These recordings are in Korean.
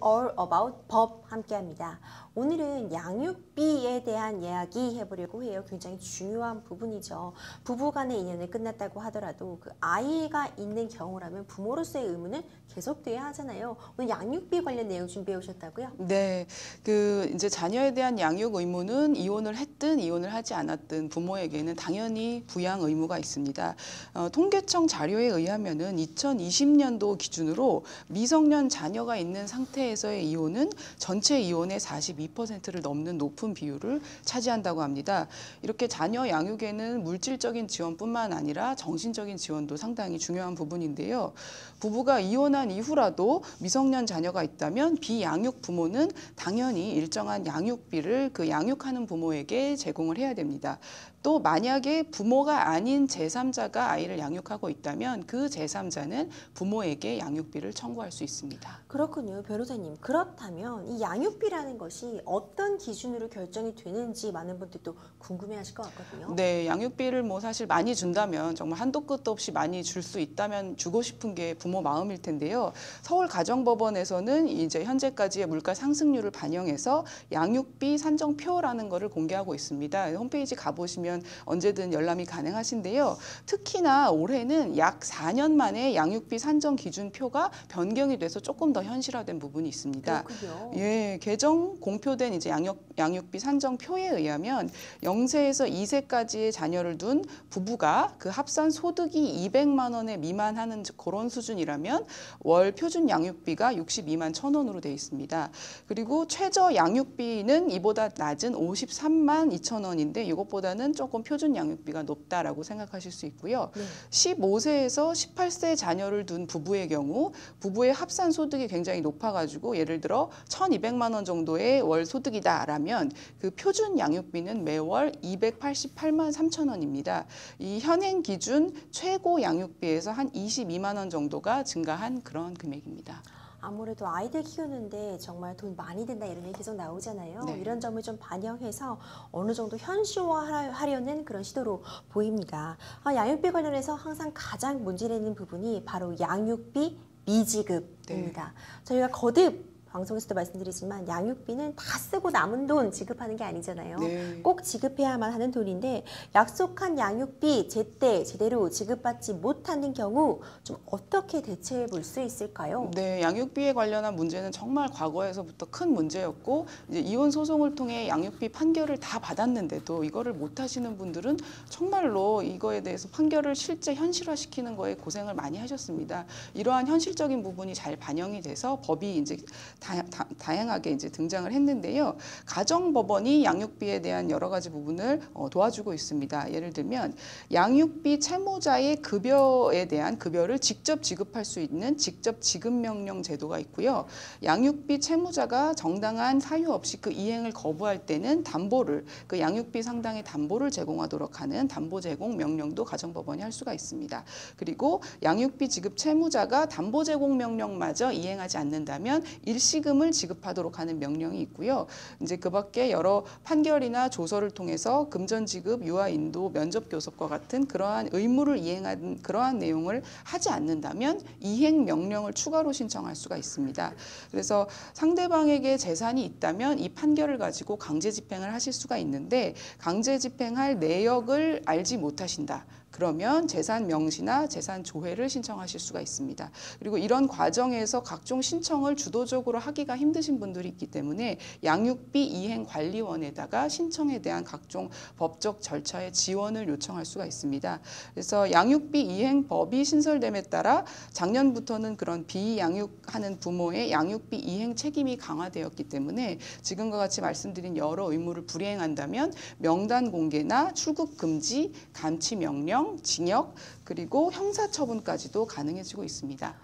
All About 법 함께합니다. 오늘은 양육비에 대한 이야기 해보려고 해요. 굉장히 중요한 부분이죠. 부부간의 인연이 끝났다고 하더라도 그 아이가 있는 경우라면 부모로서의 의무는 계속돼야 하잖아요. 오늘 양육비 관련 내용 준비해 오셨다고요? 네, 이제 자녀에 대한 양육 의무는 이혼을 했든 이혼을 하지 않았든 부모에게는 당연히 부양 의무가 있습니다. 통계청 자료에 의하면은 2020년도 기준으로 미성년 자녀가 있는 상태에서의 이혼은 전체 이혼의 42%를 넘는 높은 비율을 차지한다고 합니다. 이렇게 자녀 양육에는 물질적인 지원뿐만 아니라 정신적인 지원도 상당히 중요한 부분인데요. 부부가 이혼한 이후라도 미성년 자녀가 있다면 비양육 부모는 당연히 일정한 양육비를 그 양육하는 부모에게 제공을 해야 됩니다. 또 만약에 부모가 아닌 제3자가 아이를 양육하고 있다면 그 제3자는 부모에게 양육비를 청구할 수 있습니다. 그렇군요. 변호사님. 그렇다면 이 양육비라는 것이 어떤 기준으로 결정이 되는지 많은 분들도 궁금해하실 것 같거든요. 네, 양육비를 뭐 사실 많이 준다면 정말 한도 끝도 없이 많이 줄 수 있다면 주고 싶은 게 부모 마음일 텐데요. 서울가정법원에서는 이제 현재까지의 물가 상승률을 반영해서 양육비 산정표라는 거를 공개하고 있습니다. 홈페이지 가보시면 언제든 열람이 가능하신데요. 특히나 올해는 약 4년 만에 양육비 산정 기준표가 변경이 돼서 조금 더 현실화된 부분이 있습니다. 그렇군요. 예, 개정 공표된 이제 양육비 산정표에 의하면 0세에서 2세까지의 자녀를 둔 부부가 그 합산 소득이 200만 원에 미만하는 그런 수준이라면 월 표준 양육비가 62만 1,000원으로 되어 있습니다. 그리고 최저 양육비는 이보다 낮은 53만 2천 원인데 이것보다는 조금 표준 양육비가 높다라고 생각하실 수 있고요. 15세에서 18세 자녀를 둔 부부의 경우 부부의 합산 소득이 굉장히 높아가지고 예를 들어 1,200만 원 정도의 월 소득이다라면 그 표준 양육비는 매월 288만 3천 원입니다. 이 현행 기준 최고 양육비에서 한 22만 원 정도가 증가한 그런 금액입니다. 아무래도 아이들 키우는데 정말 돈 많이 든다 이런 얘기 계속 나오잖아요. 네. 이런 점을 좀 반영해서 어느 정도 현실화하려는 그런 시도로 보입니다. 양육비 관련해서 항상 가장 문제되는 부분이 바로 양육비 미지급입니다. 저희가 거듭 방송에서도 말씀드리지만 양육비는 다 쓰고 남은 돈 지급하는 게 아니잖아요. 네. 꼭 지급해야만 하는 돈인데 약속한 양육비 제때 제대로 지급받지 못하는 경우 좀 어떻게 대처해 볼 수 있을까요? 네, 양육비에 관련한 문제는 정말 과거에서부터 큰 문제였고 이제 이혼 소송을 통해 양육비 판결을 다 받았는데도 이거를 못 하시는 분들은 정말로 이거에 대해서 판결을 실제 현실화시키는 거에 고생을 많이 하셨습니다. 이러한 현실적인 부분이 잘 반영이 돼서 법이 이제 다양하게 이제 등장을 했는데요. 가정법원이 양육비에 대한 여러 가지 부분을 도와주고 있습니다. 예를 들면 양육비 채무자의 급여에 대한 급여를 직접 지급할 수 있는 직접 지급 명령 제도가 있고요. 양육비 채무자가 정당한 사유 없이 그 이행을 거부할 때는 담보를 그 양육비 상당의 담보를 제공하도록 하는 담보 제공 명령도 가정법원이 할 수가 있습니다. 그리고 양육비 지급 채무자가 담보 제공 명령마저 이행하지 않는다면 일시금을 지급하도록 하는 명령이 있고요. 이제 그밖에 여러 판결이나 조서를 통해서 금전 지급, 유아 인도, 면접 교섭과 같은 그러한 의무를 이행하는 그러한 내용을 하지 않는다면 이행 명령을 추가로 신청할 수가 있습니다. 그래서 상대방에게 재산이 있다면 이 판결을 가지고 강제 집행을 하실 수가 있는데 강제 집행할 내역을 알지 못하신다. 그러면 재산 명시나 재산 조회를 신청하실 수가 있습니다. 그리고 이런 과정에서 각종 신청을 주도적으로 하기가 힘드신 분들이 있기 때문에 양육비 이행관리원에다가 신청에 대한 각종 법적 절차의 지원을 요청할 수가 있습니다. 그래서 양육비 이행법이 신설됨에 따라 작년부터는 그런 비양육하는 부모의 양육비 이행 책임이 강화되었기 때문에 지금과 같이 말씀드린 여러 의무를 불이행한다면 명단 공개나 출국 금지, 감치 명령, 징역 그리고 형사처분까지도 가능해지고 있습니다.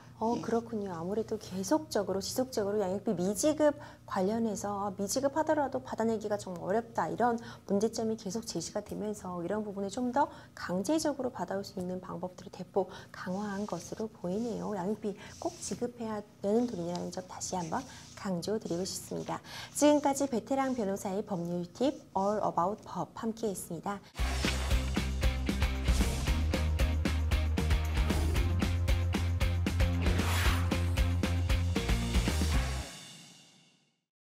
그렇군요. 아무래도 계속적으로 지속적으로 양육비 미지급 관련해서 미지급하더라도 받아내기가 좀 어렵다 이런 문제점이 계속 제시가 되면서 이런 부분을 좀 더 강제적으로 받아올 수 있는 방법들을 대폭 강화한 것으로 보이네요. 양육비 꼭 지급해야 되는 돈이라는 점 다시 한번 강조드리고 싶습니다. 지금까지 베테랑 변호사의 법률 팁 All About 법 함께했습니다.